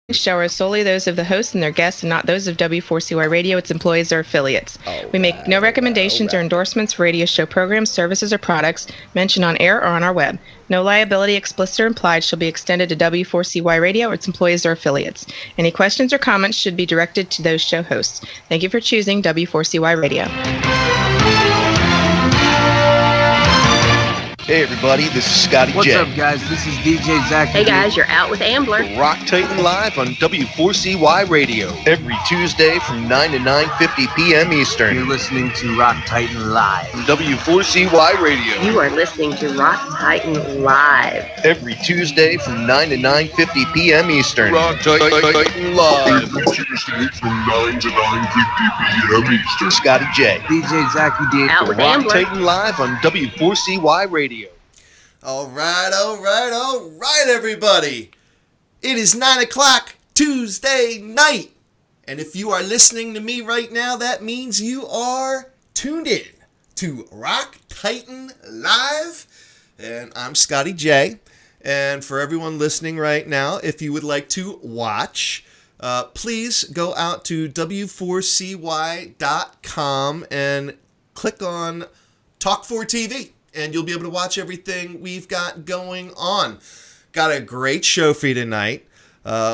following show are solely those of the host and their guests and not those of W4CY Radio, its employees, or affiliates. We make no recommendations or endorsements for radio show programs, services, or products mentioned on air or on our web. No liability, explicit or implied, shall be extended to W4CY Radio or its employees or affiliates. Any questions or comments should be directed to those show hosts. Thank you for choosing W4CY Radio. Hey everybody, this is Scotty J. What's up, guys? This is DJ Zach. Hey guys, you're out with Ambler. Rock Titan Live on W4CY Radio every Tuesday from 9 to 9:50 p.m. Eastern. You're listening to Rock Titan Live on W4CY Radio. You are listening to Rock Titan Live every Tuesday from 9 to 9:50 p.m. Eastern. Rock Titan Live every Tuesday from 9 to 9:50 p.m. Eastern. Scotty J. DJ Zachy D. Out with Rock Ambler. Titan Live on W4CY Radio. All right, everybody. It is 9 o'clock Tuesday night. And if you are listening to me right now, that means you are tuned in to Rock Titan Live. And I'm Scotty J. And for everyone listening right now, if you would like to watch, please go out to W4CY.com and click on Talk4TV. And you'll be able to watch everything we've got going on. Got a great show for you tonight.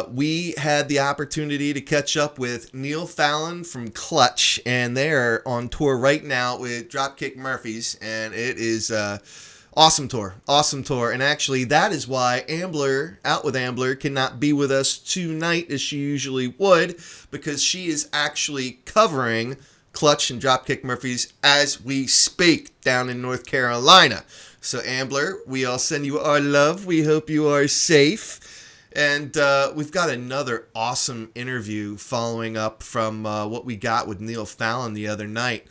We had the opportunity to catch up with Neil Fallon from Clutch, and they're on tour right now with Dropkick Murphys, and it is awesome tour. And actually, that is why Ambler, Out with Ambler, cannot be with us tonight as she usually would, because she is actually covering Clutch and Dropkick Murphys as we speak down in North Carolina. So Ambler, we all send you our love. We hope you are safe. And we've got another awesome interview following up from what we got with Neil Fallon the other night.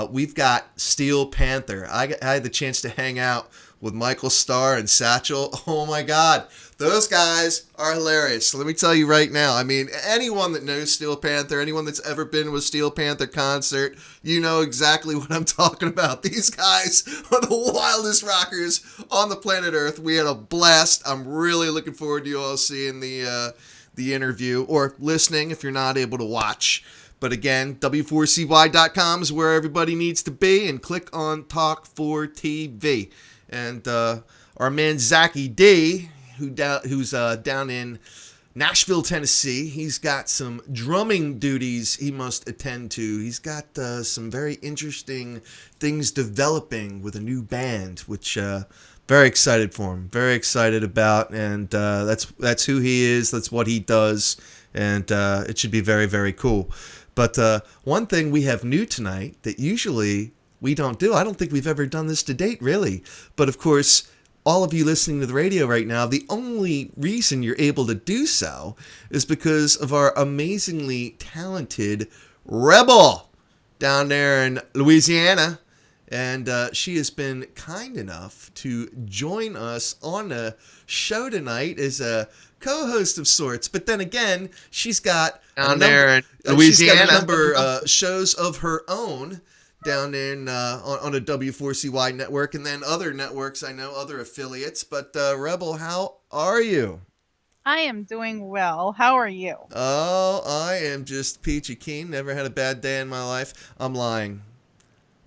We've got Steel Panther. I had the chance to hang out with Michael Starr and Satchel. Oh my God, those guys are hilarious. So let me tell you right now, I mean, anyone that knows Steel Panther, anyone that's ever been to a Steel Panther concert, you know exactly what I'm talking about. These guys are the wildest rockers on the planet Earth. We had a blast. I'm really looking forward to you all seeing the interview, or listening if you're not able to watch. But again, W4CY.com is where everybody needs to be, and click on Talk4TV. And our man Zachy D, who's down in Nashville, Tennessee, he's got some drumming duties he must attend to. He's got some very interesting things developing with a new band, which very excited for him, very excited about, and that's who he is, that's what he does, and it should be very, very cool. But one thing we have new tonight that usually we don't do. I don't think we've ever done this to date, really. But of course, all of you listening to the radio right now, the only reason you're able to do so is because of our amazingly talented Rebel down there in Louisiana. And she has been kind enough to join us on a show tonight as a co-host of sorts. But then again, she's got down there in Louisiana. She's got a number of shows of her own down in on a W4CY network, and then other networks, I know, other affiliates. But Rebel, how are you? I am doing well. How are you? Oh, I am just peachy keen. Never had a bad day in my life. I'm lying.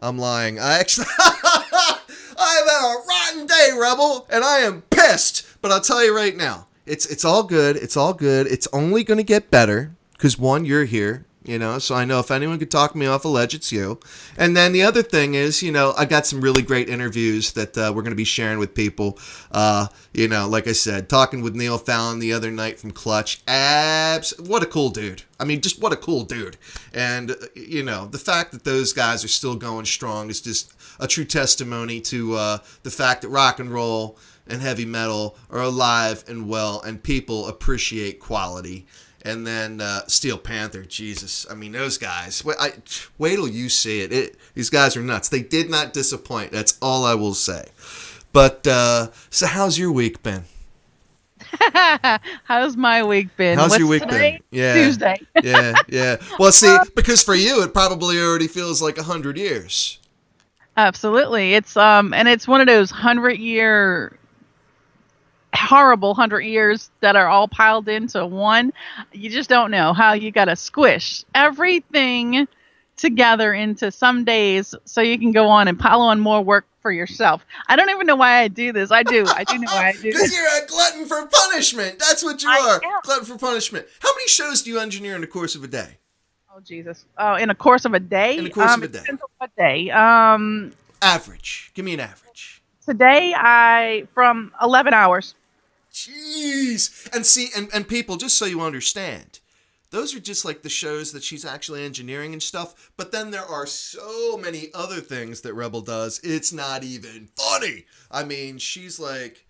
I actually I have had a rotten day, Rebel, and I am pissed. But I'll tell you right now, it's all good. It's all good. It's only going to get better because, one, you're here. You know, so I know if anyone could talk me off a ledge, it's you. And then the other thing is, you know, I got some really great interviews that we're going to be sharing with people. You know, like I said, talking with Neil Fallon the other night from Clutch. What a cool dude. I mean, just what a cool dude. And, you know, the fact that those guys are still going strong is just a true testimony to the fact that rock and roll and heavy metal are alive and well, and people appreciate quality. And then Steel Panther, Jesus. I mean, those guys. Wait till you see it. These guys are nuts. They did not disappoint. That's all I will say. But, so how's your week been? How's my week been? How's your week been? Yeah. Tuesday. Yeah. Well, see, because for you, it probably already feels like 100 years. Absolutely. It's and it's one of those 100-year horrible 100 years that are all piled into one. You just don't know how you got to squish everything together into some days so you can go on and pile on more work for yourself. I don't even know why I do this. I do know why I do Because this. you're a glutton for punishment. That's what you are. Glutton for punishment. How many shows do you engineer in the course of a day? Oh, Jesus. Oh, in the course of a day? In the course of a it day. depends on what day. Average. Give me an average. Today, from 11 hours. Jeez. And see, and people, just so you understand, those are just like the shows that she's actually engineering and stuff. But then there are so many other things that Rebel does. It's not even funny. I mean, she's like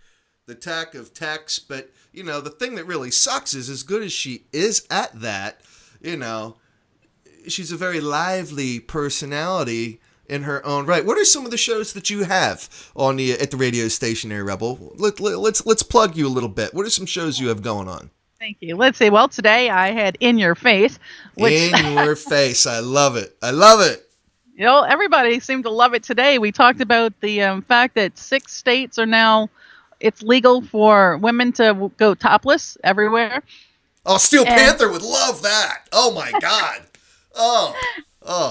the tech of techs. But, you know, the thing that really sucks is as good as she is at that, you know, she's a very lively personality in her own right. What are some of the shows that you have on at the radio station there, Rebel? Let's plug you a little bit. What are some shows you have going on? Thank you. Let's see. Well, today I had In Your Face. Which, In Your Face. I love it. I love it. You know, everybody seemed to love it today. We talked about the fact that 6 states are now, it's legal for women to go topless everywhere. Oh, Steel Panther would love that. Oh, my God. Oh.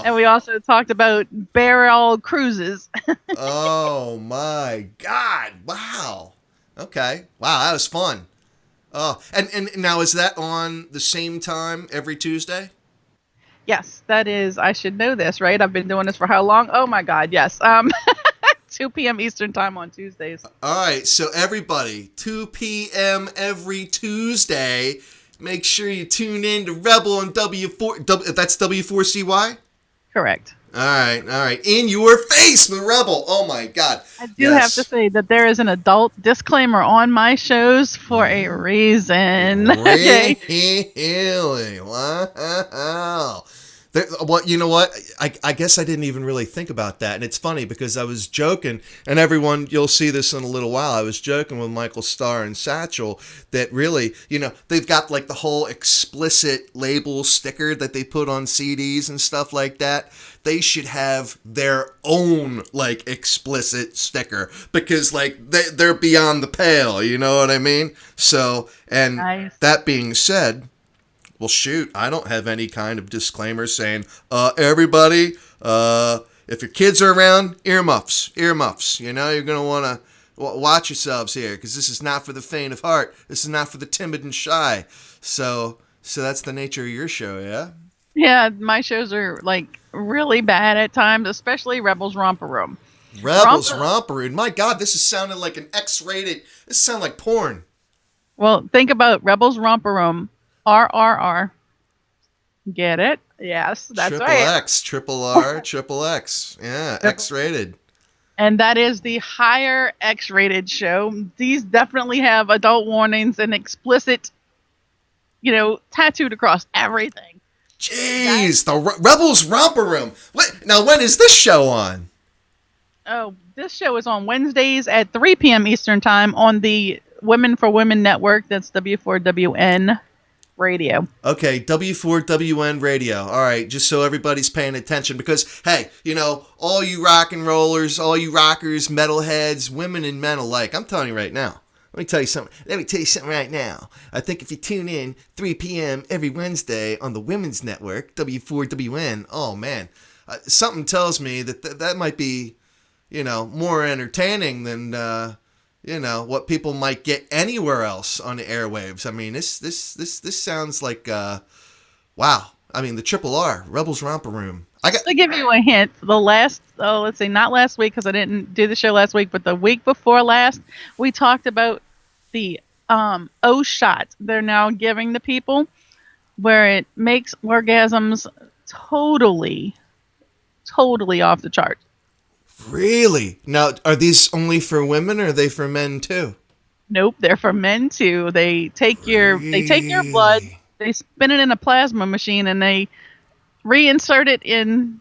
And we also talked about barrel cruises. Oh, my God. Wow. Okay. Wow, that was fun. Oh, and now is that on the same time every Tuesday? Yes, that is. I should know this, right? I've been doing this for how long? Oh my God, yes. 2 p.m. Eastern time on Tuesdays. All right, so everybody, 2 p.m. every Tuesday. Make sure you tune in to Rebel on that's W4CY? Correct. All right. In Your Face with Rebel. Oh my God. I do have to say that there is an adult disclaimer on my shows for a reason. Really? Wow. Well, you know what? I guess I didn't even really think about that. And it's funny because I was joking, and everyone, you'll see this in a little while. I was joking with Michael Starr and Satchel that really, you know, they've got like the whole explicit label sticker that they put on CDs and stuff like that. They should have their own like explicit sticker because like they're beyond the pale. You know what I mean? So, and nice. That being said, well, shoot, I don't have any kind of disclaimer saying, everybody, if your kids are around, earmuffs, you know, you're going to want to watch yourselves here because this is not for the faint of heart. This is not for the timid and shy. So that's the nature of your show, yeah? Yeah, my shows are like really bad at times, especially Rebels Romper Room. Rebels Romper Room. My God, this is sounding like an X-rated, this sounds like porn. Well, think about Rebels Romper Room. RRR. Get it? Yes, that's right. Triple R, triple X. Yeah, X-rated. And that is the higher X-rated show. These definitely have adult warnings and explicit, you know, tattooed across everything. Jeez, the Rebels Romper Room. Now, when is this show on? Oh, this show is on Wednesdays at 3 p.m. Eastern Time on the Women for Women Network. That's W4WN Radio. Okay, W4WN Radio. All right, just so everybody's paying attention because, hey, you know, all you rock and rollers, all you rockers, metalheads, women and men alike, I'm telling you right now. Let me tell you something right now. I think if you tune in 3 p.m. every Wednesday on the Women's Network, W4WN, oh, man, something tells me that might be, you know, more entertaining than, you know, what people might get anywhere else on the airwaves. I mean, this sounds like, wow. I mean, the Triple R, Rebels Romper Room. To give you a hint, let's say not last week because I didn't do the show last week, but the week before last, we talked about the O shot they're now giving the people where it makes orgasms totally off the chart. Really? Now, are these only for women or are they for men too? Nope, they're for men too. They take your blood, they spin it in a plasma machine, and they reinsert it in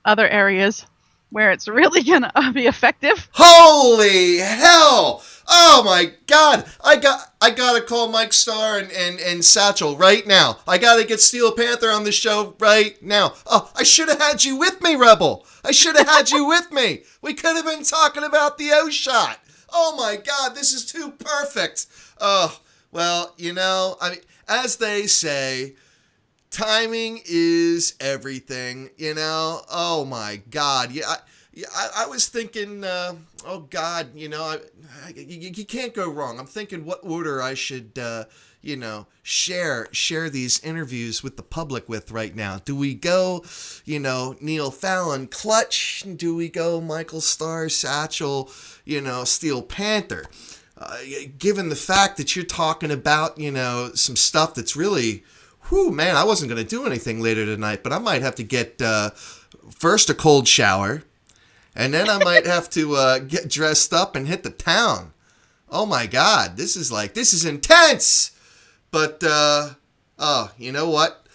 other areas where it's really gonna be effective. Holy hell! Oh my God! I gotta call Mike Starr and Satchel right now. I gotta get Steel Panther on the show right now. Oh, I should have had you with me, Rebel. I should have had you with me. We could have been talking about the O shot. Oh my God, this is too perfect. Oh, well, I mean, as they say, timing is everything, Oh my God. I was thinking, oh God, you can't go wrong. I'm thinking what order I should, share these interviews with the public with right now. Do we go, Neil Fallon, Clutch? Do we go Michael Starr, Satchel, Steel Panther? Given the fact that you're talking about, some stuff that's really, man, I wasn't going to do anything later tonight, but I might have to get first a cold shower, and then I might have to get dressed up and hit the town. Oh my God, this is intense. But, you know what?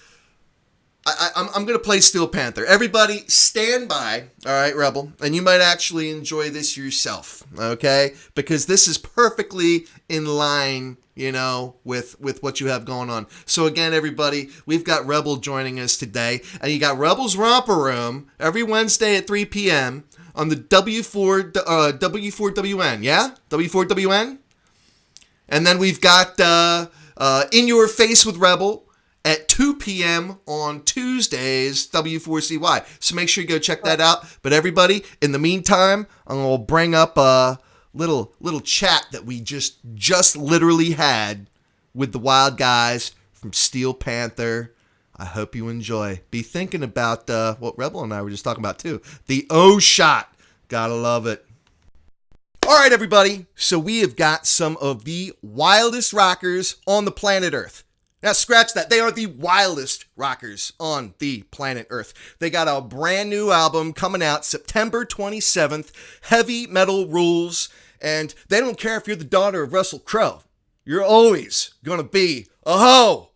I'm going to play Steel Panther. Everybody stand by, all right, Rebel, and you might actually enjoy this yourself, okay? Because this is perfectly in line, with what you have going on. So again, everybody, we've got Rebel joining us today, and you got Rebel's Romper Room every Wednesday at 3 p.m. on the W4WN, yeah? W4WN? And then we've got In Your Face with Rebel at 2 p.m. on Tuesdays, W4CY. So make sure you go check that out. But everybody, in the meantime, I'm going to bring up a little chat that we just literally had with the wild guys from Steel Panther. I hope you enjoy. Be thinking about what Rebel and I were just talking about too. The O shot. Gotta love it. All right, everybody. So we have got some of the wildest rockers on the planet Earth. Now, scratch that. They are the wildest rockers on the planet Earth. They got a brand new album coming out September 27th, Heavy Metal Rules. And they don't care if you're the daughter of Russell Crowe. You're always going to be a hoe.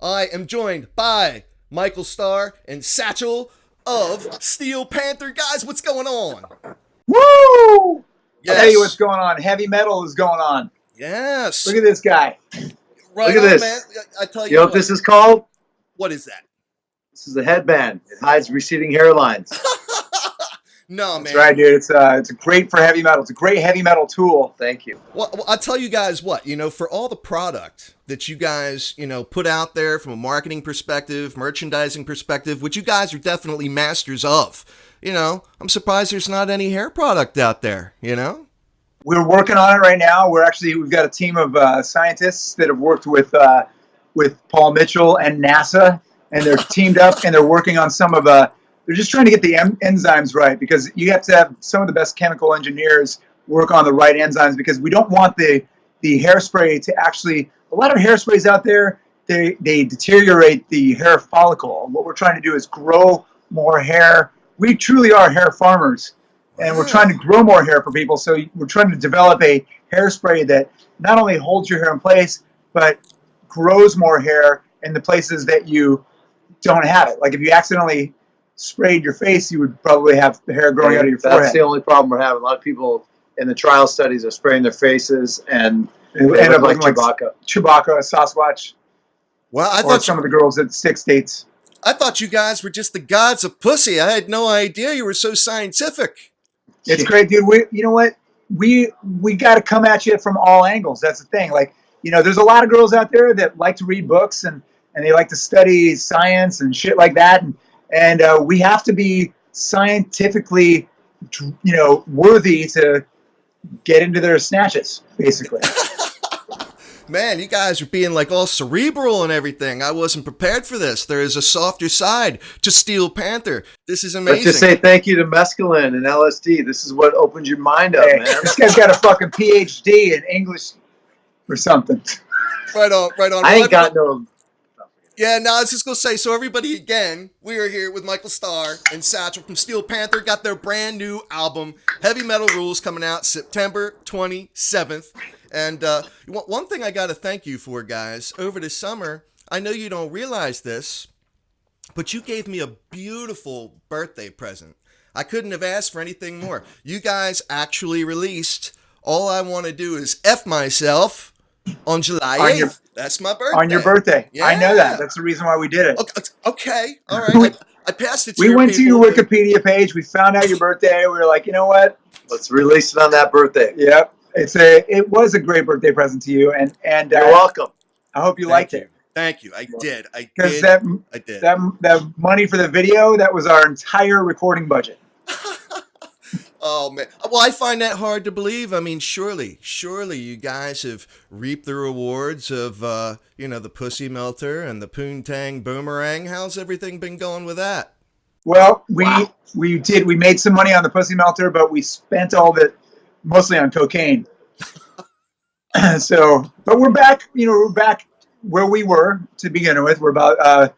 I am joined by Michael Starr and Satchel of Steel Panther. Guys, what's going on? Woo! Yes. I'll tell you what's going on. Heavy metal is going on. Yes. Look at this guy. Right Look at on, this. man. I tell you, You know what this is called? What is that? This is a headband. It hides receding hairlines. No, man. That's right, dude. It's great for heavy metal. It's a great heavy metal tool. Thank you. Well, I'll tell you guys what, for all the product that you guys, put out there from a marketing perspective, merchandising perspective, which you guys are definitely masters of, I'm surprised there's not any hair product out there, We're working on it right now. We've got a team of scientists that have worked with Paul Mitchell and NASA, and they're teamed up and they're working on some of they're just trying to get the enzymes right, because you have to have some of the best chemical engineers work on the right enzymes, because we don't want the hairspray to actually, a lot of hairsprays out there, they deteriorate the hair follicle. What we're trying to do is grow more hair. We truly are hair farmers, and we're trying to grow more hair for people. So we're trying to develop a hairspray that not only holds your hair in place, but grows more hair in the places that you don't have it. Like if you accidentally sprayed your face, you would probably have the hair growing out of your forehead. That's the only problem we're having. A lot of people in the trial studies are spraying their faces and end up like looking Chewbacca. Chewbacca, Sasquatch. Well, I or thought some of the girls at 6 States. I thought you guys were just the gods of pussy. I had no idea you were so scientific. It's great, dude. You know what? We got to come at you from all angles. That's the thing. Like, there's a lot of girls out there that like to read books and they like to study science and shit like that. And we have to be scientifically, worthy to get into their snatches, basically. Man, you guys are being like all cerebral and everything. I wasn't prepared for this. There is a softer side to Steel Panther. This is amazing. Let's just say thank you to mescaline and LSD. This is what opens your mind up, man. This guy's got a fucking PhD in English or something. Right on. I ain't got no... Yeah, no, I was just going to say, so everybody, again, we are here with Michael Starr and Satchel from Steel Panther. Got their brand new album, Heavy Metal Rules, coming out September 27th. And one thing I got to thank you for, guys, over the summer, I know you don't realize this, but you gave me a beautiful birthday present. I couldn't have asked for anything more. You guys actually released All I Want to Do Is F Myself on July 8th. That's my birthday. On your birthday. Yeah. I know that. That's the reason why we did it. Okay. All right. I passed it to We your went to people. your Wikipedia page. We found out your birthday. We were like, you know what? Let's release it on that birthday. Yep. It was a great birthday present to you, and You're welcome. I hope you liked it. Thank you. I did. Because I did. that money for the video, that was our entire recording budget. Oh man. Well, I find that hard to believe. I mean, surely you guys have reaped the rewards of the Pussy Melter and the Poontang Boomerang. How's everything been going with that? Well, we did. We made some money on the Pussy Melter, but we spent all of it mostly on cocaine. But we're back. We're back where we were to begin with. We're about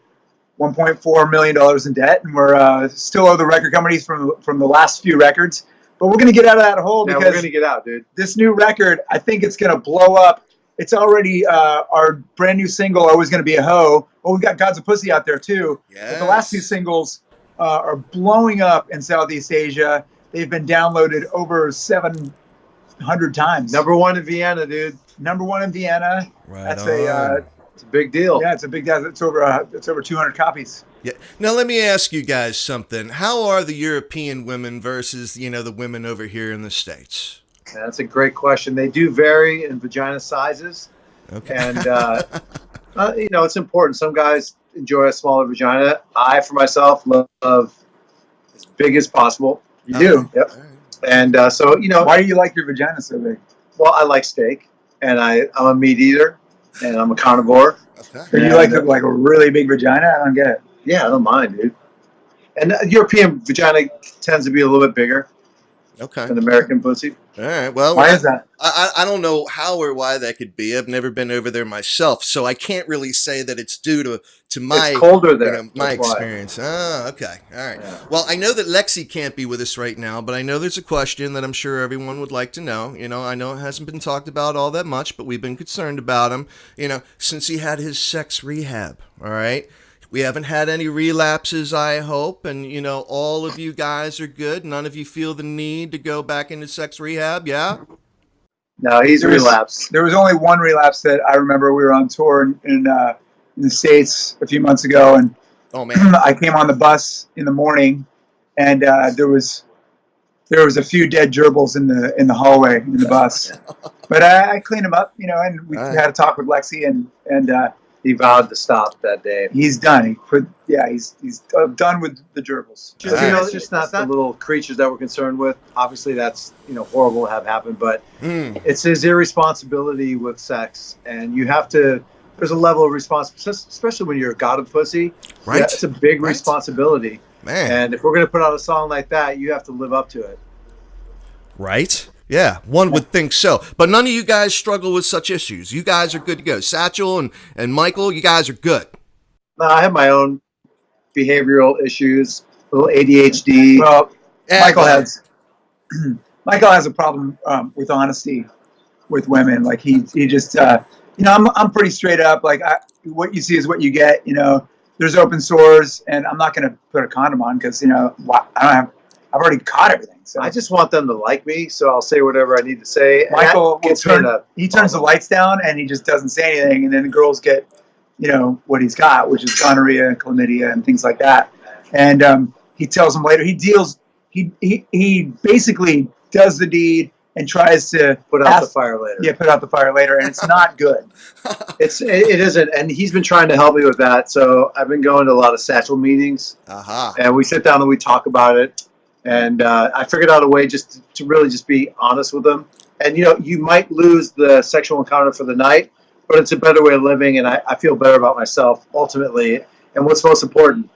$1.4 million in debt, and we're still owe the record companies from the last few records. But we're going to get out of that hole because we're going to get out, dude. This new record, I think it's going to blow up. It's already our brand new single, Always Gonna Be a Hoe. Well, we've got Gods of Pussy out there too. Yes. But the last two singles are blowing up in Southeast Asia. They've been downloaded over 700 times. Number one in Vienna, dude. Number one in Vienna. Right. That's it's a big deal. Yeah, it's a big deal. It's over 200 copies. Yeah. Now let me ask you guys something. How are the European women versus the women over here in the States? That's a great question. They do vary in vagina sizes. Okay. And it's important. Some guys enjoy a smaller vagina. I, for myself, love as big as possible. You do? Yep. Right. And why do you like your vagina so big? Well, I like steak, and I'm a meat eater, and I'm a carnivore. Okay. So you like a really big vagina? I don't get it. Yeah, I don't mind, dude. And European vagina tends to be a little bit bigger. Okay. Than American pussy. All right. Well, why is that? I don't know how or why that could be. I've never been over there myself, so I can't really say that it's due to my it's colder there. My experience. Oh, okay. All right. Yeah. Well, I know that Lexi can't be with us right now, but I know there's a question that I'm sure everyone would like to know. I know it hasn't been talked about all that much, but we've been concerned about him. Since he had his sex rehab. All right. We haven't had any relapses, I hope, and all of you guys are good. None of you feel the need to go back into sex rehab, yeah? No, he's relapsed. There was only one relapse that I remember. We were on tour in the States a few months ago, and oh man, I came on the bus in the morning, and there was a few dead gerbils in the hallway in the bus, but I cleaned them up, and we had a talk with Lexi, and he vowed to stop that day. He's done. He's done with the gerbils. It's just not the little creatures that we're concerned with. Obviously, that's horrible to have happen, but it's his irresponsibility with sex, and you have to. There's a level of responsibility, especially when you're a god of pussy. Right. Yeah, it's a big responsibility, man. And if we're gonna put out a song like that, you have to live up to it. Right. Yeah, one would think so. But none of you guys struggle with such issues. You guys are good to go. Satchel and Michael, you guys are good. No, I have my own behavioral issues, a little ADHD. Well, Michael has a problem with honesty with women. Like he just, I'm pretty straight up. Like what you see is what you get. There's open sores, and I'm not going to put a condom on because I've already caught everything. So I just want them to like me, so I'll say whatever I need to say. Michael turns the lights down, and he just doesn't say anything, and then the girls get, what he's got, which is gonorrhea and chlamydia and things like that. And he tells them later. He basically does the deed and tries to put out the fire later. Yeah, put out the fire later, and it's not good. It isn't, and he's been trying to help me with that. So I've been going to a lot of Satchel meetings, and we sit down and we talk about it. And I figured out a way just to really just be honest with them. And, you might lose the sexual encounter for the night, but it's a better way of living, and I feel better about myself ultimately. And what's most important?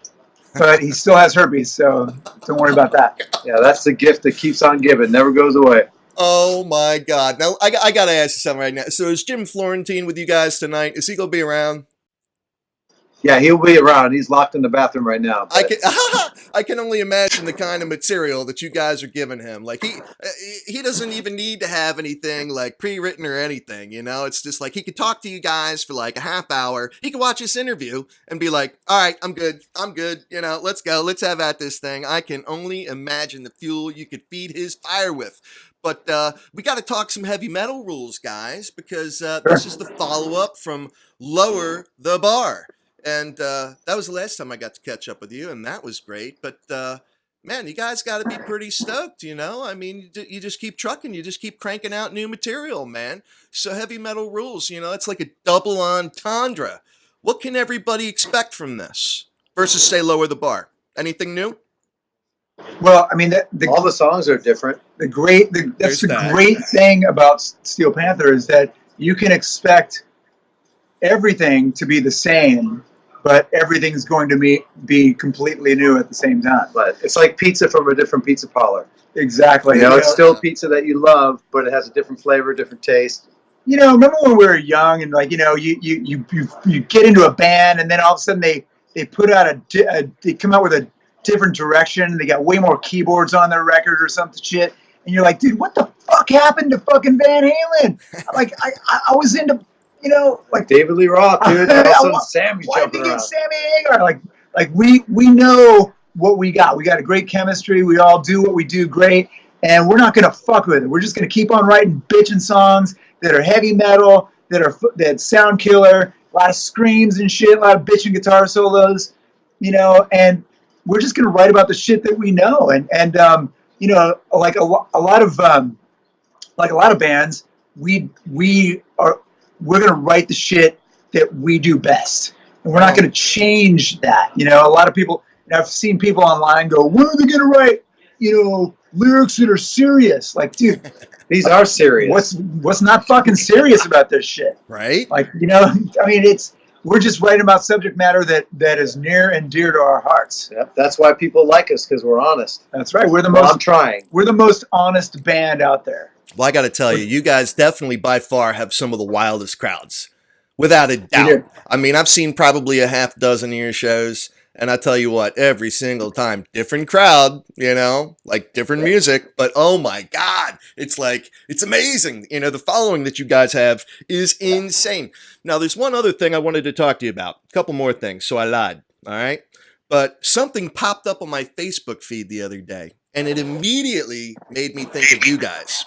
But he still has herpes, so don't worry about that. Yeah, that's the gift that keeps on giving, never goes away. Oh, my God. Now, I got to ask you something right now. So is Jim Florentine with you guys tonight? Is he going to be around? Yeah, he'll be around. He's locked in the bathroom right now. I can only imagine the kind of material that you guys are giving him. Like he doesn't even need to have anything like pre-written or anything. It's just like he could talk to you guys for like a half hour. He could watch this interview and be like, "All right, I'm good. Let's go. Let's have at this thing." I can only imagine the fuel you could feed his fire with. But we got to talk some heavy metal rules, guys, because this is the follow-up from Lower the Bar. And that was the last time I got to catch up with you, and that was great. But man, you guys got to be pretty stoked, you know? I mean, you just keep trucking, you just keep cranking out new material, man. So Heavy Metal Rules, you know, it's like a double entendre. What can everybody expect from this versus, say, Lower the Bar? Anything new? Well, I mean, all the songs are different. That's the great thing about Steel Panther is that you can expect everything to be the same, but everything's going to be completely new at the same time. But it's like pizza from a different pizza parlor. Exactly. You know, it's still pizza that you love, but it has a different flavor, different taste. You know, remember when we were young and like, you know, you get into a band and then all of a sudden they put out they come out with a different direction. They got way more keyboards on their record or something shit. And you're like, dude, what the fuck happened to fucking Van Halen? Like, I was into, you know, like David Lee Roth, dude. Sammy why did they get Sammy Hagar? Like we know what we got. We got a great chemistry. We all do what we do great, and we're not gonna fuck with it. We're just gonna keep on writing bitchin' songs that are heavy metal, that sound killer, a lot of screams and shit, a lot of bitchin' guitar solos, you know, and we're just gonna write about the shit that we know. And you know, like a lot of bands, we're gonna write the shit that we do best, and we're not gonna change that. You know, a lot of people. I've seen people online go, "When are they gonna write, you know, lyrics that are serious?" Like, dude, these are serious. What's not fucking serious about this shit? Right? Like, you know, I mean, we're just writing about subject matter that is near and dear to our hearts. Yep, that's why people like us, because we're honest. That's right. We're the most honest band out there. Well, I got to tell you, you guys definitely by far have some of the wildest crowds, without a doubt. I mean, I've seen probably a half dozen of your shows. And I tell you what, every single time, different crowd, you know, like different music, but oh my God, it's amazing. You know, the following that you guys have is insane. Now, there's one other thing I wanted to talk to you about, a couple more things, so I lied, all right? But something popped up on my Facebook feed the other day, and it immediately made me think of you guys.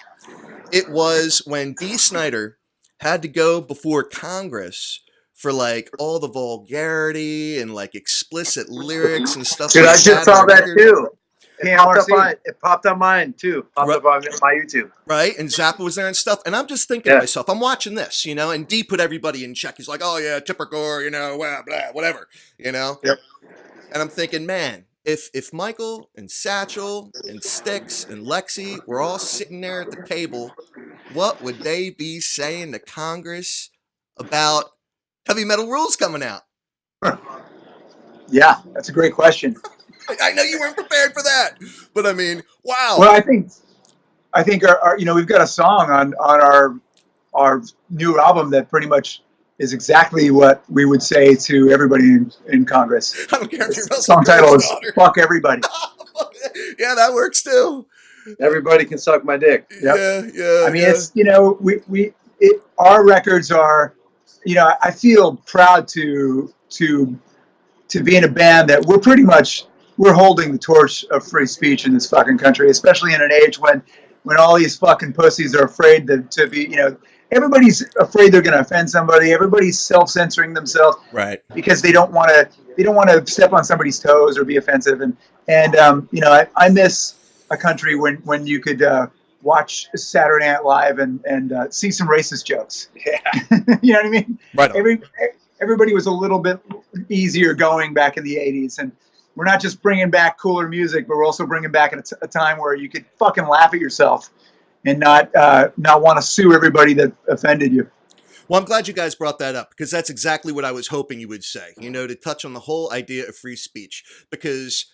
It was when Dee Snider had to go before Congress for like all the vulgarity and like explicit lyrics and stuff. Dude, I just saw that too. It popped on mine too. Popped up on my YouTube. Right, and Zappa was there and stuff. And I'm just thinking to myself, I'm watching this, you know, and Dee put everybody in check. He's like, "Oh yeah, typical, you know, blah, blah, whatever, you know." Yep. And I'm thinking, man, if Michael and Satchel and Styx and Lexi were all sitting there at the table, what would they be saying to Congress about Heavy Metal Rules coming out? Yeah, that's a great question. I know you weren't prepared for that, but I mean, wow. Well, I think our you know, we've got a song on our new album that pretty much is exactly what we would say to everybody in Congress. I don't care if you're the song title is "Fuck Everybody." Yeah, that works too. Everybody can suck my dick. Yep. Yeah. I mean, it's, you know, our records are. You know, I feel proud to be in a band that we're holding the torch of free speech in this fucking country, especially in an age when all these fucking pussies are afraid to be, you know, everybody's afraid they're going to offend somebody. Everybody's self-censoring themselves, right? Because they don't want to step on somebody's toes or be offensive. And you know, I miss a country when you could watch Saturday Night Live and see some racist jokes. Yeah. You know what I mean? Right on. Everybody was a little bit easier going back in the 80s. And we're not just bringing back cooler music, but we're also bringing back a time where you could fucking laugh at yourself and not want to sue everybody that offended you. Well, I'm glad you guys brought that up, because that's exactly what I was hoping you would say, you know, to touch on the whole idea of free speech, because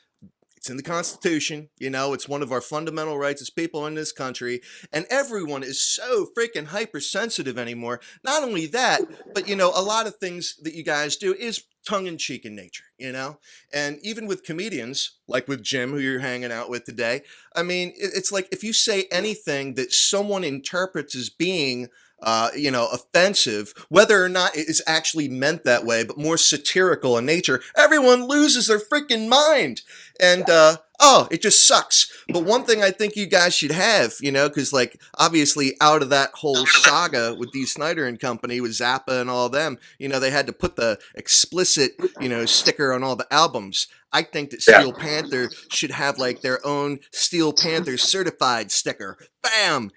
it's in the Constitution, you know, it's one of our fundamental rights as people in this country, and everyone is so freaking hypersensitive anymore. Not only that, but, you know, a lot of things that you guys do is tongue-in-cheek in nature, you know? And even with comedians, like with Jim, who you're hanging out with today, I mean, it's like if you say anything that someone interprets as being offensive, whether or not it is actually meant that way, but more satirical in nature, everyone loses their freaking mind. And, it just sucks. But one thing I think you guys should have, because, obviously out of that whole saga with Dee Snider and company, with Zappa and all them, they had to put the explicit, sticker on all the albums. I think that Steel Panther should have, their own Steel Panther certified sticker. Bam!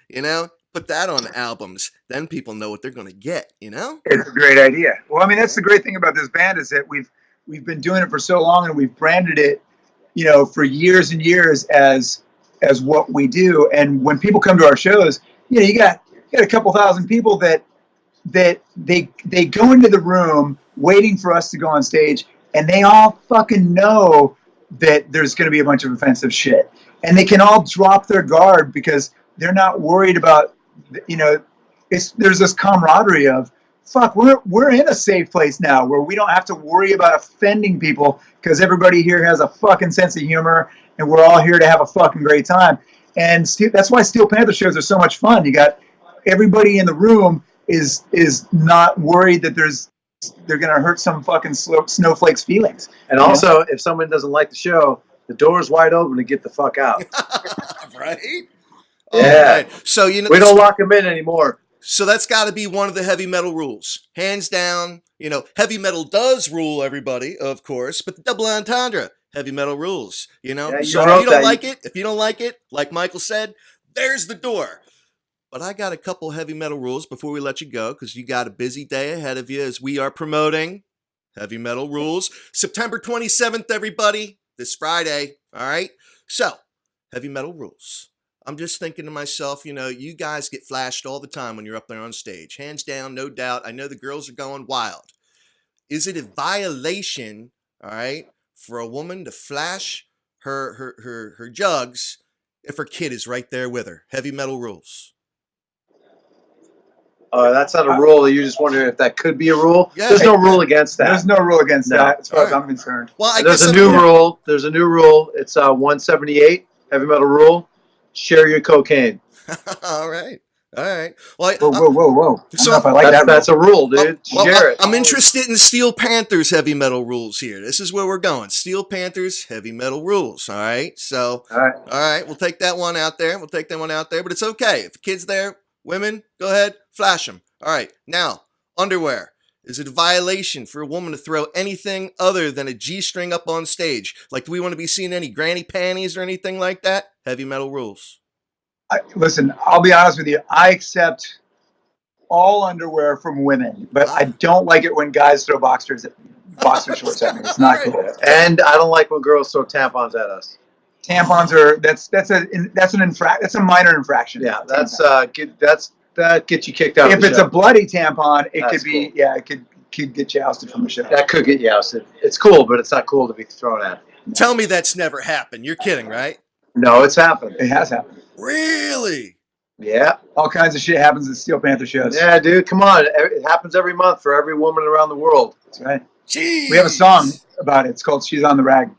Put that on the albums. Then people know what they're going to get, It's a great idea. Well, I mean, that's the great thing about this band is that we've been doing it for so long and we've branded it, for years and years as what we do. And when people come to our shows, you got a couple thousand people that they go into the room waiting for us to go on stage, and they all fucking know that there's going to be a bunch of offensive shit, and they can all drop their guard because they're not worried about, there's this camaraderie of, fuck, we're in a safe place now where we don't have to worry about offending people because everybody here has a fucking sense of humor and we're all here to have a fucking great time. And that's why Steel Panther shows are so much fun. You got everybody in the room is not worried that they're going to hurt some fucking snowflake's feelings. And also, if someone doesn't like the show, the door's wide open to get the fuck out. Right? Yeah. Right. So, we don't lock them in anymore. So that's got to be one of the heavy metal rules. Hands down, heavy metal does rule everybody, of course, but the double entendre, heavy metal rules, Yeah, so if you don't like it, like Michael said, there's the door. But I got a couple heavy metal rules before we let you go, because you got a busy day ahead of you as we are promoting Heavy Metal Rules. September 27th, everybody, this Friday, all right? So, Heavy Metal Rules. I'm just thinking to myself, you guys get flashed all the time when you're up there on stage. Hands down, no doubt. I know the girls are going wild. Is it a violation, all right, for a woman to flash her jugs if her kid is right there with her? Heavy Metal Rules. That's not a rule. You're just wondering if that could be a rule. Yeah, there's no rule against that. There's no rule against that, as far as I'm concerned. Well, there's a new rule. There's a new rule. It's 178 Heavy Metal Rule. Share your cocaine. All right. Well, whoa. So I like that. That's a rule, dude. Share it. I'm interested in Steel Panther's Heavy Metal Rules here. This is where we're going. Steel Panther's Heavy Metal Rules. All right. So, all right. We'll take that one out there. But it's okay. If a kid's there, women, go ahead, flash them. All right. Now, underwear. Is it a violation for a woman to throw anything other than a G-string up on stage? Do we want to be seeing any granny panties or anything like that? Heavy Metal Rules. Listen, I'll be honest with you. I accept all underwear from women, but I don't like it when guys throw boxer shorts at me. It's not cool. And I don't like when girls throw tampons at us. Tampons are that's a minor infraction. Yeah, that gets you kicked out. If it's a bloody tampon, it That's could be cool. it could get you ousted from the show. That could get you ousted. It's cool, but it's not cool to be thrown at. Tell me that's never happened. You're kidding, right? No, it's happened. It has happened. Really? Yeah. All kinds of shit happens at Steel Panther shows. Yeah, dude, come on. It happens every month for every woman around the world. That's right. Jeez. We have a song about it. It's called "She's on the Rag."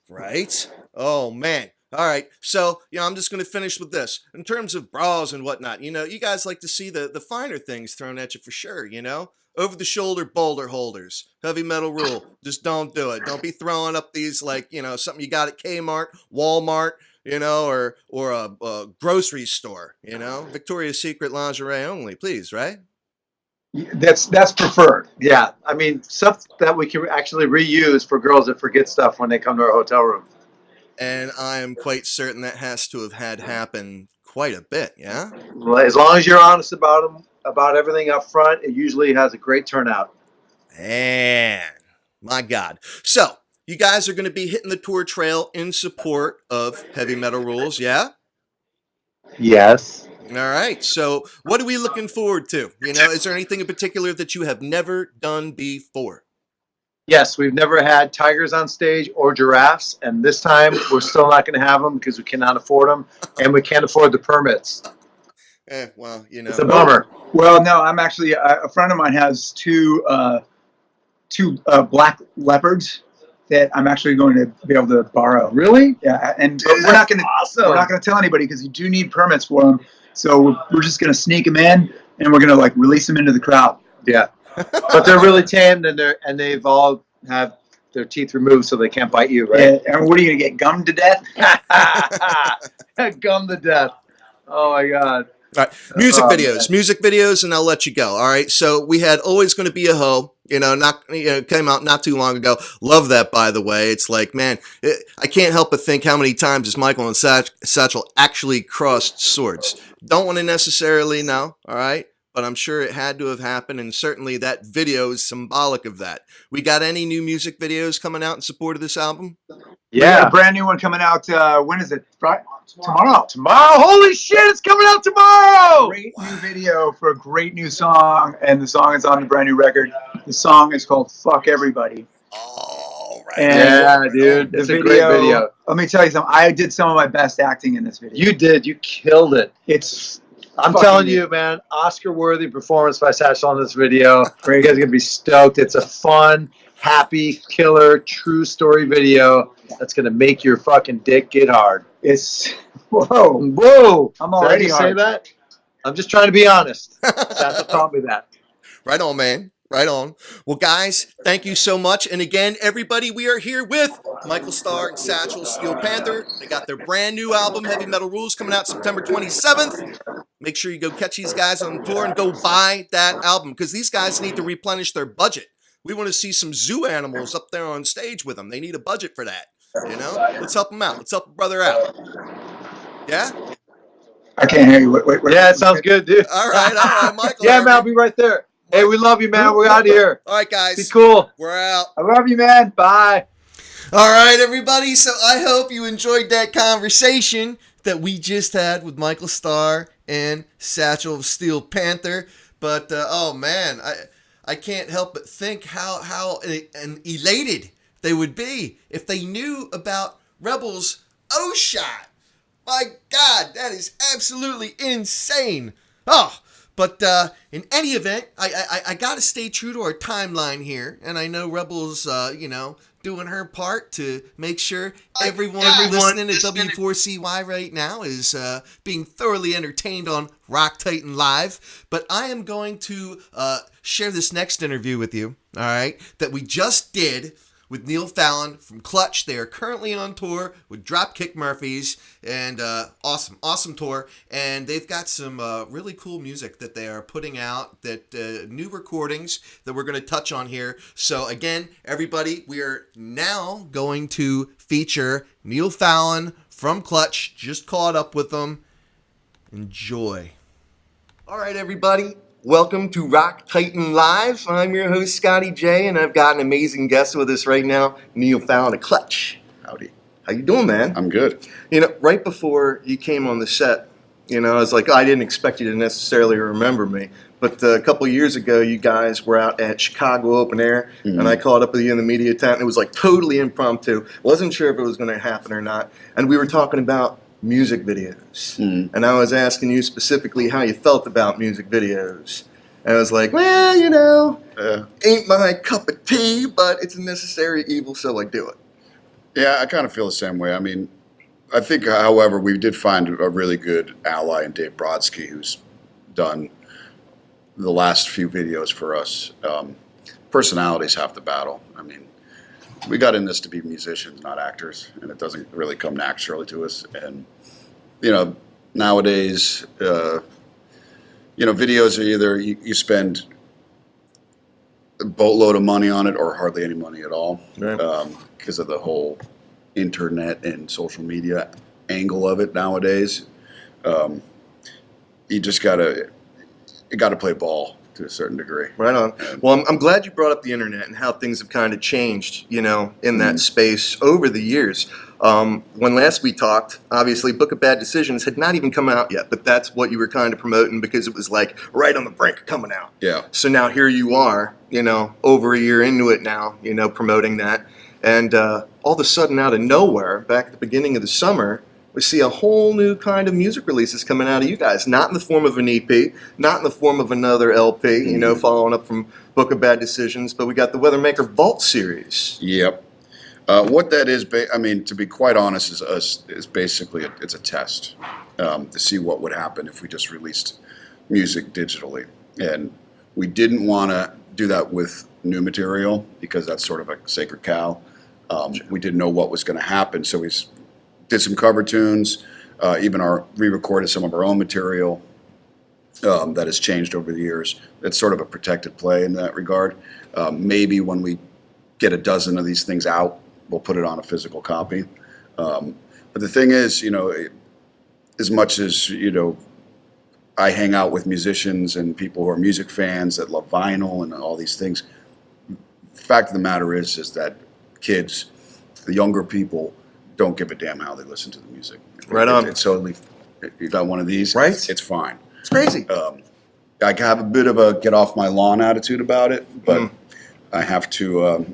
Right? Oh, man. All right. So, I'm just going to finish with this. In terms of bras and whatnot, you guys like to see the finer things thrown at you for sure, Over-the-shoulder boulder holders. Heavy Metal Rule. Just don't do it. Don't be throwing up these, something you got at Kmart, Walmart, or a grocery store, Victoria's Secret lingerie only, please, right? That's preferred. Yeah. I mean, stuff that we can actually reuse for girls that forget stuff when they come to our hotel room. And I am quite certain that has to have had happen quite a bit, yeah? Well, as long as you're honest about them, about everything up front, it usually has a great turnout. And my God. So, you guys are going to be hitting the tour trail in support of Heavy Metal Rules, yeah? Yes. All right. So, what are we looking forward to? Is there anything in particular that you have never done before? Yes, we've never had tigers on stage or giraffes, and this time we're still not going to have them because we cannot afford them, and we can't afford the permits. Well, it's a bummer. Well, no, I'm actually a friend of mine has two black leopards that I'm actually going to be able to borrow. Really? Yeah, and Dude, we're not going to awesome. tell anybody because you do need permits for them. So we're just gonna sneak them in, and we're gonna like release them into the crowd. Yeah, but they're really tamed, and they've all have their teeth removed so they can't bite you, right? Yeah, and what are you gonna get gummed to death? Gummed to death. Oh my God. All right, music videos, and I'll let you go. All right, so we had Always Gonna Be a Hoe, came out not too long ago. Love that, by the way. It's like, man, I can't help but think how many times has Michael and Satchel actually crossed swords. Don't want to necessarily know, all right, but I'm sure it had to have happened, and certainly that video is symbolic of that. We got any new music videos coming out in support of this album? We got a brand new one coming out. When is it? Friday? Tomorrow. Holy shit, it's coming out tomorrow! Great new video for a great new song, and the song is on the brand new record. The song is called "Fuck Everybody." Oh, right. Yeah, dude, it's a great video. Let me tell you something. I did some of my best acting in this video. You did. You killed it. I'm telling you, man, Oscar-worthy performance by Satchel on this video. You guys are gonna be stoked. It's a fun, happy, killer, true story video that's gonna make your fucking dick get hard. It's whoa. I'm already Did I say that? I'm just trying to be honest. Satchel taught me that. Right on, man. Right on. Well, guys, thank you so much. And again, everybody, we are here with Michael Starr and Satchel Steel Panther. They got their brand new album, Heavy Metal Rules, coming out September 27th. Make sure you go catch these guys on tour and go buy that album, because these guys need to replenish their budget. We want to see some zoo animals up there on stage with them. They need a budget for that. Let's help them out. Let's help a brother out. Yeah? I can't hear you. Wait. Yeah, it sounds good, dude. All right, Michael. Yeah, man, I'll be right there. Hey, we love you, man. We're out of here. All right, guys. Be cool. We're out. I love you, man. Bye. All right, everybody. So I hope you enjoyed that conversation that we just had with Michael Starr and Satchel of Steel Panther. But, oh, man, I can't help but think how elated they would be if they knew about Rebel's O-Shot. My God, that is absolutely insane. Oh, but in any event, I got to stay true to our timeline here. And I know Rebel's, doing her part to make sure everyone listening to W4CY right now is being thoroughly entertained on Rock Titan Live. But I am going to share this next interview with you, all right, that we just did with Neil Fallon from Clutch. They are currently on tour with Dropkick Murphys, and awesome tour. And they've got some really cool music that they are putting out, that new recordings that we're going to touch on here. So again, everybody, we are now going to feature Neil Fallon from Clutch. Just caught up with them. Enjoy. All right, everybody. Welcome to Rock Titan Live. I'm your host, Scotty J, and I've got an amazing guest with us right now, Neil Fallon of Clutch. Howdy. How you doing, man? I'm good. Right before you came on the set, I was like, I didn't expect you to necessarily remember me. But a couple of years ago, you guys were out at Chicago Open Air, and I caught up with you in the media tent, and it was like totally impromptu. Wasn't sure if it was going to happen or not. And we were talking about music videos. And I was asking you specifically how you felt about music videos. And I was like, well, ain't my cup of tea, but it's a necessary evil, so I do it. Yeah, I kind of feel the same way. I mean, I think, however, we did find a really good ally in Dave Brodsky, who's done the last few videos for us. Personalities half the battle. I mean, we got in this to be musicians, not actors, and it doesn't really come naturally to us. And, nowadays, videos are either you spend a boatload of money on it or hardly any money at all, because of the whole internet and social media angle of it nowadays. You just gotta play ball to a certain degree. Right on. Well, I'm glad you brought up the internet and how things have kind of changed, in that space over the years. When last we talked, obviously Book of Bad Decisions had not even come out yet, but that's what you were kind of promoting because it was like right on the brink of coming out. Yeah. So now here you are, over a year into it now, promoting that. And all of a sudden out of nowhere, back at the beginning of the summer, we see a whole new kind of music releases coming out of you guys. Not in the form of an EP, not in the form of another LP, following up from Book of Bad Decisions, but we got the Weathermaker Vault series. Yep. What that is, to be quite honest, is basically it's a test. to see what would happen if we just released music digitally. And we didn't want to do that with new material because that's sort of a sacred cow. We didn't know what was going to happen, so we did some cover tunes, even re-recorded some of our own material that has changed over the years. It's sort of a protected play in that regard. Maybe when we get a dozen of these things out, we'll put it on a physical copy. But the thing is, as much as, I hang out with musicians and people who are music fans that love vinyl and all these things, the fact of the matter is that kids, the younger people, don't give a damn how they listen to the music. Right on. It's totally, you got one of these, right? It's fine. It's crazy. I have a bit of a get off my lawn attitude about it, but I have to,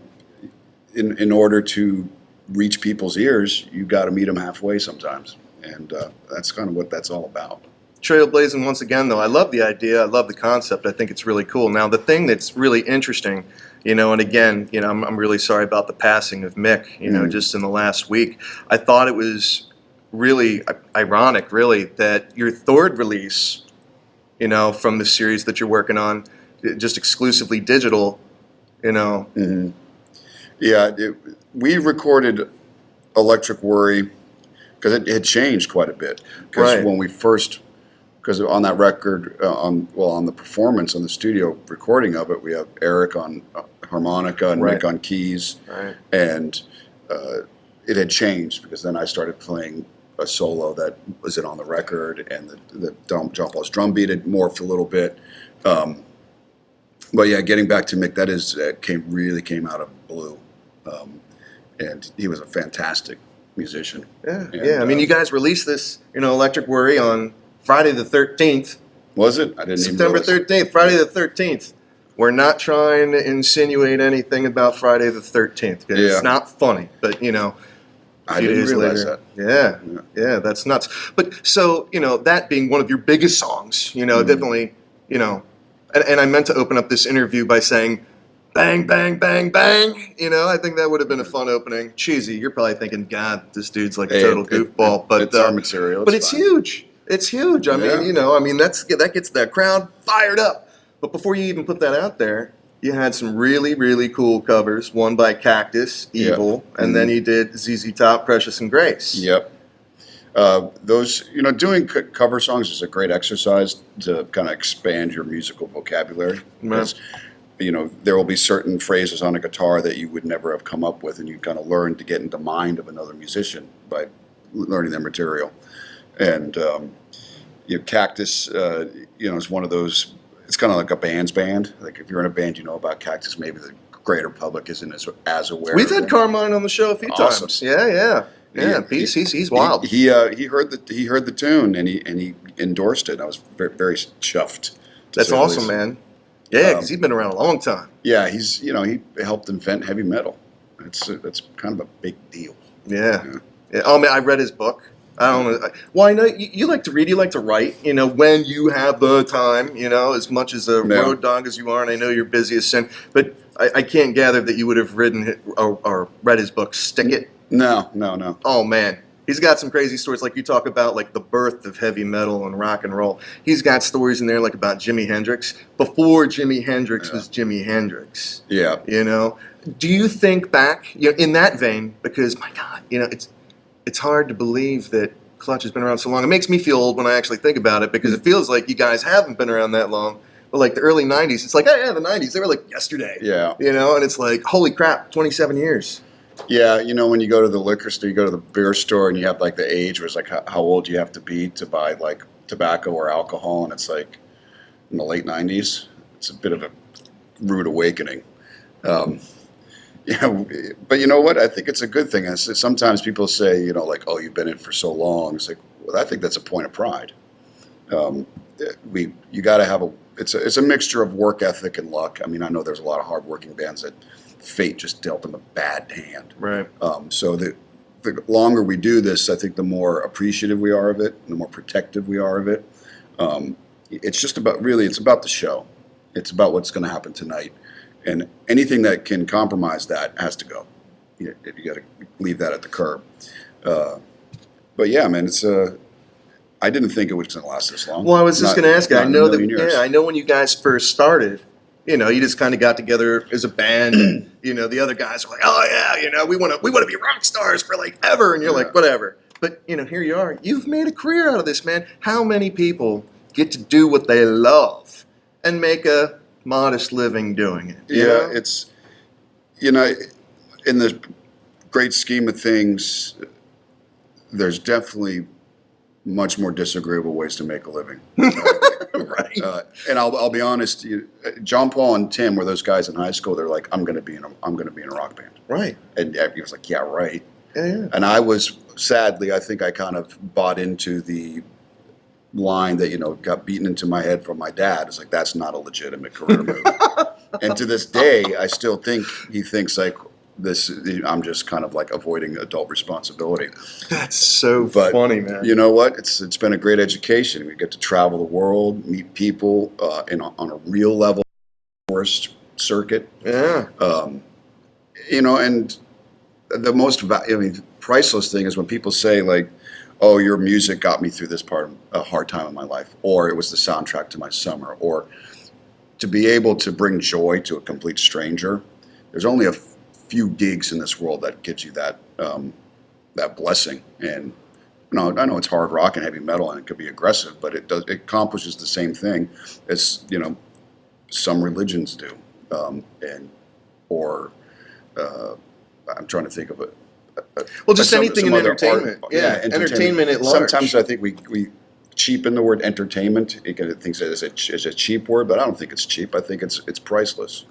in order to reach people's ears, you got to meet them halfway sometimes. And that's kind of what that's all about. Trailblazing once again, though. I love the idea. I love the concept. I think it's really cool. Now, the thing that's really interesting, and again, I'm really sorry about the passing of Mick, just in the last week. I thought it was really ironic, really, that your third release, from the series that you're working on, just exclusively digital, Mm-hmm. Yeah, we recorded Electric Worry because it had changed quite a bit. Because when we first, because on that record, on the performance, on the studio recording of it, we have Eric on harmonica and Mick on keys. Right. And it had changed because then I started playing a solo that wasn't on the record, and the John Paul's drum beat had morphed a little bit. But yeah, getting back to Mick, that came out of blue. And he was a fantastic musician. Yeah, and, yeah. I mean, you guys released this, Electric Worry on Friday the 13th. Was it? I didn't September even realize. 13th, Friday the 13th. We're not trying to insinuate anything about Friday the 13th. Because it's not funny, but, I didn't realize that. Yeah, that's nuts. But so, that being one of your biggest songs, definitely, and I meant to open up this interview by saying, bang, bang, bang, bang. I think that would have been a fun opening. Cheesy. You're probably thinking, God, this dude's like a total goofball. But it's our material. But it's huge. It's huge. I mean, that gets the crowd fired up. But before you even put that out there, you had some really, really cool covers. One by Cactus, Evil, and then you did ZZ Top, Precious and Grace. Yep. Those, doing cover songs is a great exercise to kind of expand your musical vocabulary. Because, there will be certain phrases on a guitar that you would never have come up with, and you kind of learn to get into the mind of another musician by learning their material. And Cactus, is one of those. It's kind of like a band's band. Like if you're in a band, you know about Cactus. Maybe the greater public isn't as aware. We've had Carmine on the show a few times. Yeah. He's wild. He heard the tune and he endorsed it. I was very, very chuffed. That's awesome, man. Yeah, because he's been around a long time. Yeah, he's he helped invent heavy metal. That's kind of a big deal. Yeah. Oh man, I read his book. I don't know. Well, I know you like to read. You like to write. When you have the time. As much as a road dog as you are, and I know you're busy as sin. But I can't gather that you would have written or read his book, Stick It. No. Oh man. He's got some crazy stories, like you talk about, like the birth of heavy metal and rock and roll. He's got stories in there, like about Jimi Hendrix before Jimi Hendrix was Jimi Hendrix. Yeah. Do you think back, in that vein? Because my God, it's hard to believe that Clutch has been around so long. It makes me feel old when I actually think about it, because it feels like you guys haven't been around that long. But like the early '90s, it's like, the '90s, they were like yesterday. Yeah. And it's like, holy crap, 27 years. Yeah, when you go to the liquor store, you go to the beer store, and you have like the age where it's like how old you have to be to buy like tobacco or alcohol, and it's like in the late '90s. It's a bit of a rude awakening. But you know what? I think it's a good thing. Sometimes people say, oh, you've been in for so long. It's like, well, I think that's a point of pride. You got to have it's a mixture of work ethic and luck. I mean, I know there's a lot of hardworking bands that fate just dealt them a bad hand. Right. So the longer we do this, I think the more appreciative we are of it, and the more protective we are of it. It's just about it's about the show. It's about what's going to happen tonight. And anything that can compromise that has to go. You got to leave that at the curb. But yeah, man, I didn't think it was going to last this long. Well, I was just Not- going to ask you. not I in know a million that. years. Yeah, I know when you guys first started. You know, you just kind of got together as a band, and the other guys are like, "Oh yeah, we want to be rock stars for like ever," and you're like, "Whatever." But here you are. You've made a career out of this, man. How many people get to do what they love and make a modest living doing it? you know? It's in the great scheme of things, there's definitely much more disagreeable ways to make a living. Right. And I'll be honest, John Paul and Tim were those guys in high school. They're like, I'm going to be in a rock band. Right. And he was like, yeah, right. Yeah. And I was, sadly, I think I kind of bought into the line that, got beaten into my head from my dad. It's like, that's not a legitimate career move. And to this day, I still think he thinks like this, I'm just kind of like avoiding adult responsibility. That's so funny, man. You know what? It's been a great education. We get to travel the world, meet people on a real level, tourist circuit. Yeah. And the most priceless thing is when people say like, "Oh, your music got me through this a hard time in my life," or "It was the soundtrack to my summer," or to be able to bring joy to a complete stranger. There's only a few gigs in this world that gives you that that blessing. And I know it's hard rock and heavy metal and it could be aggressive, but it accomplishes the same thing as some religions do. I'm trying to think of it. Well, just anything in entertainment. Entertainment at large. Sometimes I think we cheapen the word entertainment. It thinks it's a cheap word, but I don't think it's cheap. I think it's priceless.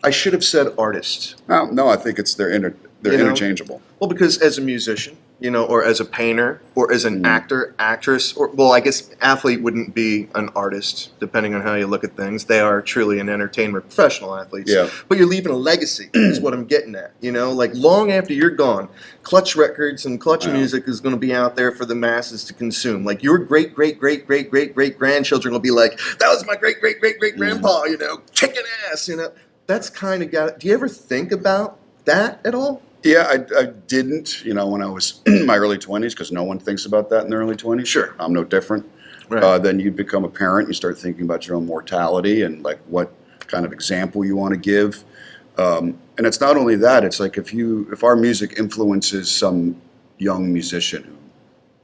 I should have said artist. No, I think they're interchangeable. Well, because as a musician, or as a painter, or as an actor, actress, or I guess athlete wouldn't be an artist, depending on how you look at things. They are truly an entertainer, professional athletes. Yeah. But you're leaving a legacy, is what I'm getting at. Like long after you're gone, Clutch Records and Clutch music is going to be out there for the masses to consume. Like your great grandchildren will be like, "That was my great grandpa," kicking ass, That's kind of got. Do you ever think about that at all? Yeah, I didn't, when I was in my early 20s, because no one thinks about that in their early 20s. Sure. I'm no different. Right. Then you become a parent, you start thinking about your own mortality and like what kind of example you want to give. And it's not only that, it's like if our music influences some young musician who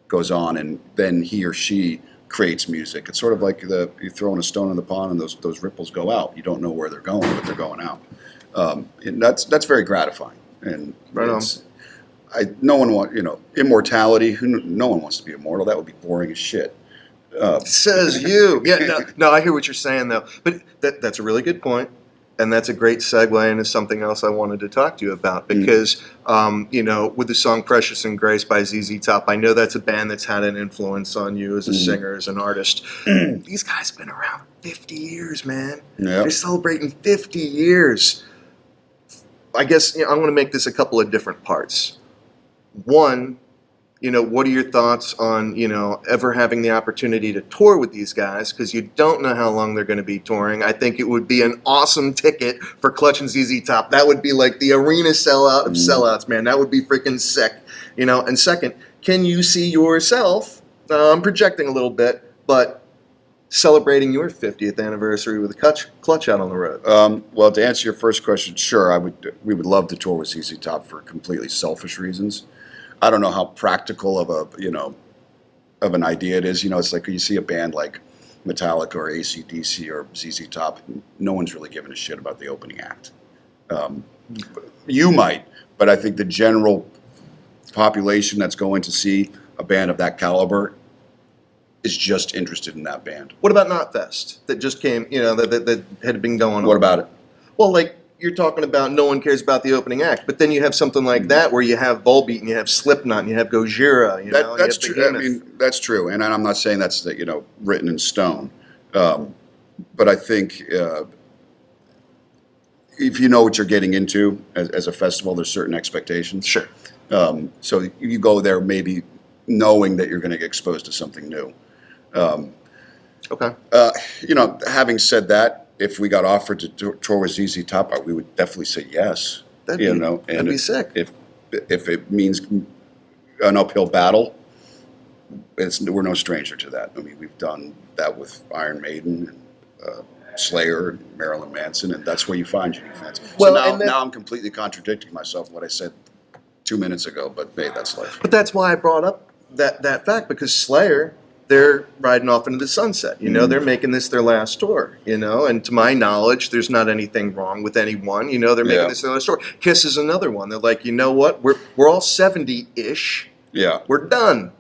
goes on and then he or she creates music, it's sort of like you're throwing a stone in the pond and those ripples go out. You don't know where they're going, but they're going out. And that's very gratifying. And right on. No one wants, immortality. No one wants to be immortal. That would be boring as shit. Says you. Yeah, no, I hear what you're saying though. But that's a really good point, and that's a great segue into something else I wanted to talk to you about because, with the song "Precious and Grace" by ZZ Top, I know that's a band that's had an influence on you as a singer, as an artist. These guys have been around 50 years, man. Yep. They're celebrating 50 years. I guess I want to make this a couple of different parts. One, what are your thoughts on, ever having the opportunity to tour with these guys? Because you don't know how long they're going to be touring. I think it would be an awesome ticket for Clutch and ZZ Top. That would be like the arena sellout of sellouts, man. That would be freaking sick. And second, can you see yourself, I'm projecting a little bit, but celebrating your 50th anniversary with a Clutch out on the road? Well, to answer your first question, sure, we would love to tour with ZZ Top for completely selfish reasons. I don't know how practical of an idea it is. It's like you see a band like Metallica or AC/DC or ZZ Top. No one's really giving a shit about the opening act. You might, but I think the general population that's going to see a band of that caliber is just interested in that band. What about Knotfest that just came, that had been going on? What about it? Well, like you're talking about no one cares about the opening act, but then you have something like that where you have Volbeat and you have Slipknot and you have Gojira, That's true. I mean, that's true. And I'm not saying that's written in stone. But I think if you know what you're getting into as a festival, there's certain expectations. Sure. So you go there maybe knowing that you're going to get exposed to something new. Okay. Having said that, if we got offered to tour with ZZ Top, we would definitely say yes. That'd be sick. If it means an uphill battle, we're no stranger to that. I mean, we've done that with Iron Maiden, Slayer, and Marilyn Manson, and that's where you find unique fans. Well, so and then- now I'm completely contradicting myself in what I said 2 minutes ago, but hey, that's life. But that's why I brought up that fact, because Slayer, they're riding off into the sunset. You know, they're making this their last tour, you know, and to my knowledge, there's not anything wrong with anyone. You know, they're making this their last tour. Kiss is another one. They're like, you know what? We're all 70-ish. Yeah. We're done,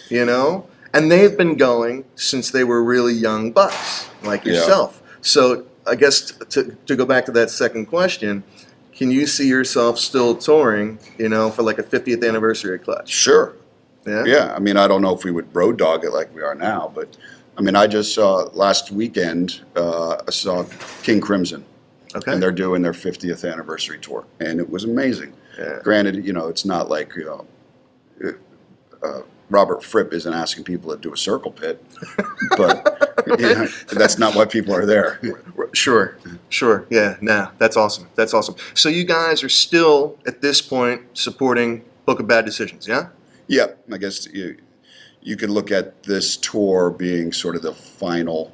you know? And they've been going since they were really young bucks, like yourself. So I guess to go back to that second question, can you see yourself still touring, you know, for like a 50th anniversary of Clutch? Sure. Yeah? Yeah. I mean, I don't know if we would road dog it like we are now, but I mean, I just saw last weekend, I saw King Crimson. Okay. And they're doing their 50th anniversary tour. And it was amazing. Yeah. Granted, you know, it's not like, you know, Robert Fripp isn't asking people to do a circle pit, but you know, that's not why people are there. Sure. Yeah, nah, that's awesome. That's awesome. So you guys are still, at this point, supporting Book of Bad Decisions, yeah? Yeah, I guess you could look at this tour being sort of the final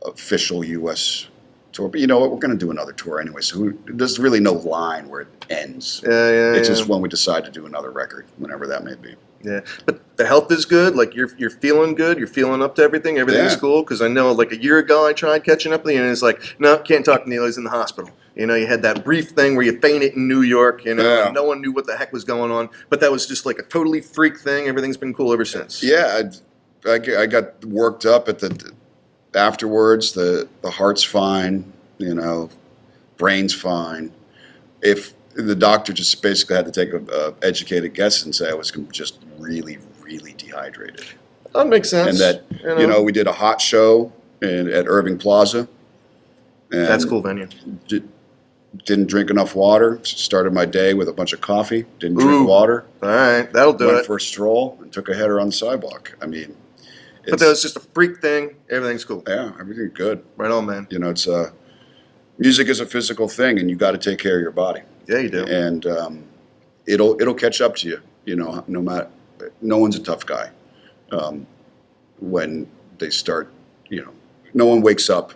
official U.S. tour. But you know what? We're going to do another tour anyway, so there's really no line where it ends. It's just when we decide to do another record, whenever that may be. Yeah, but the health is good. Like you're feeling good. You're feeling up to everything. Everything's cool. Because I know, like a year ago, I tried catching up with you, and it's like, no, can't talk to Neil. He's in the hospital. You know, you had that brief thing where you fainted in New York. You know, and no one knew what the heck was going on. But that was just like a totally freak thing. Everything's been cool ever since. Yeah, I got worked up at afterwards. The heart's fine. You know, brain's fine. If the doctor just basically had to take a educated guess and say I was just really, really dehydrated. That makes sense. And that, you know, we did a hot show at Irving Plaza. And that's a cool venue. Didn't drink enough water. Started my day with a bunch of coffee. Didn't drink water. All right, that'll do it. Went for a stroll and took a header on the sidewalk. I mean, but that was just a freak thing. Everything's cool. Yeah, everything's good. Right on, man. You know, it's music is a physical thing, and you got to take care of your body. Yeah, you do. And it'll catch up to you. You know, no one's a tough guy when they start. You know, no one wakes up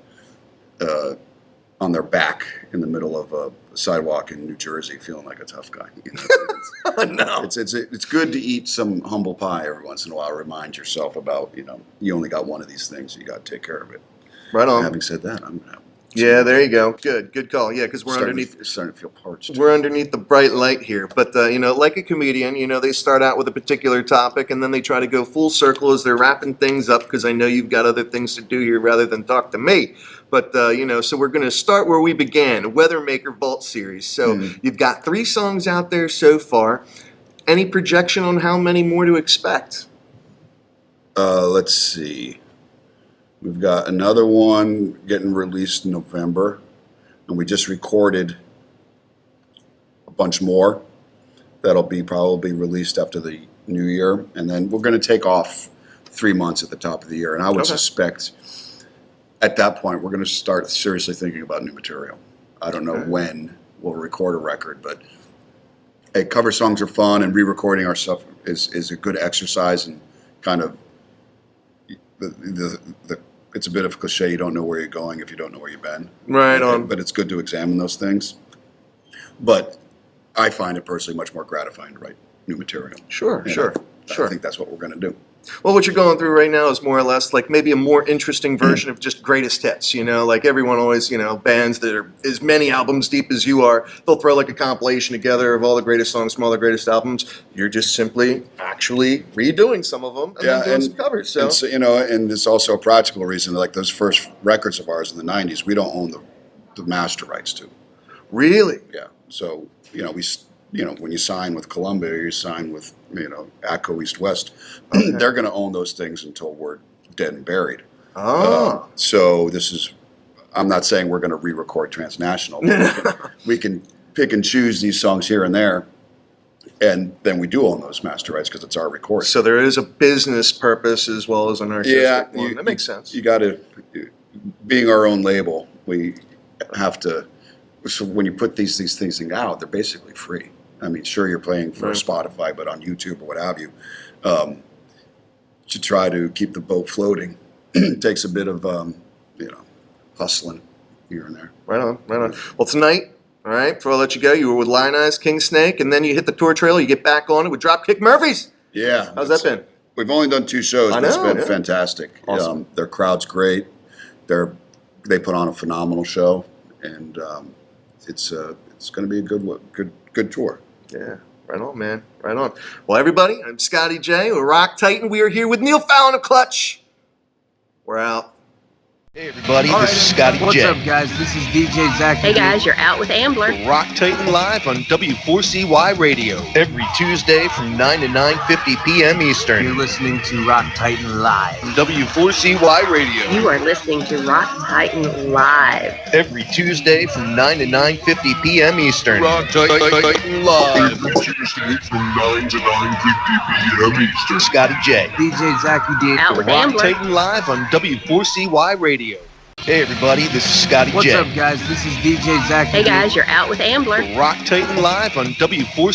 on their back in the middle of a sidewalk in New Jersey feeling like a tough guy. You know? No. It's good to eat some humble pie every once in a while. Remind yourself about, you know, you only got one of these things. You got to take care of it. Right on. Having said that, I'm gonna. Yeah, there you go. Good call. Yeah, because we're starting to feel parched. We're underneath the bright light here. But, you know, like a comedian, you know, they start out with a particular topic and then they try to go full circle as they're wrapping things up because I know you've got other things to do here rather than talk to me. But, you know, so we're going to start where we began, Weathermaker Vault Series. So you've got 3 songs out there so far. Any projection on how many more to expect? Let's see. We've got another one getting released in November, and we just recorded a bunch more. That'll be probably released after the new year, and then we're going to take off 3 months at the top of the year, and I would suspect at that point we're going to start seriously thinking about new material. I don't know when we'll record a record, but hey, cover songs are fun, and re-recording our stuff is a good exercise and kind of the it's a bit of a cliche. You don't know where you're going if you don't know where you've been. Right on. But it's good to examine those things. But I find it personally much more gratifying to write new material. Sure. I think that's what we're going to do. Well, what you're going through right now is more or less like maybe a more interesting version of just greatest hits. You know, like everyone always, you know, bands that are as many albums deep as you are, they'll throw like a compilation together of all the greatest songs from all the greatest albums. You're just simply actually redoing some of them and then doing some covers. So you know, and it's also a practical reason. Like those first records of ours in the '90s, we don't own the master rights to. Really? Yeah. So you know, when you sign with Columbia, or you sign with, you know, Atco East West, they're going to own those things until we're dead and buried. Oh. So I'm not saying we're going to re-record Transnational. We can pick and choose these songs here and there, and then we do own those master rights because it's our recording. So there is a business purpose as well as an artistic one. That makes sense. You got to, being our own label, we have to. So when you put these things out, they're basically free. I mean, sure, you're paying for Spotify, but on YouTube or what have you, to try to keep the boat floating. Takes a bit of hustling here and there. Right on, right on. Well, tonight, all right, before I let you go, you were with Lion Eyes, King Snake, and then you hit the tour trailer. You get back on it with Dropkick Murphys. Yeah. How's that been? We've only done 2 shows, but it's been yeah. fantastic. Awesome. Their crowd's great. They put on a phenomenal show, and it's going to be a good tour. Yeah, right on, man. Right on. Well, everybody, I'm Scotty J. We're Rock Titan. We are here with Neil Fallon of Clutch. We're out. Hey everybody, All this right. is Scotty What's J. up, guys? This is DJ Zachy. Hey guys, you're out with Ambler. Rock Titan Live on W4CY Radio every Tuesday from 9 to 9:50 p.m. Eastern. You're listening to Rock Titan Live. On W4CY Radio You are listening to Rock Titan Live. every Tuesday from 9 to 9:50 p.m. Eastern. Rock Titan Live. Every Tuesday from 9 to 9:50 p.m. Eastern. Scotty J. DJ Zachy D. Out with Rock Ambler. Titan Live on W4CY Radio. Hey everybody, this is Scotty What's J. up, guys? This is DJ Zachy Hey D. guys, you're out with Ambler. Rock Titan Live on W4CY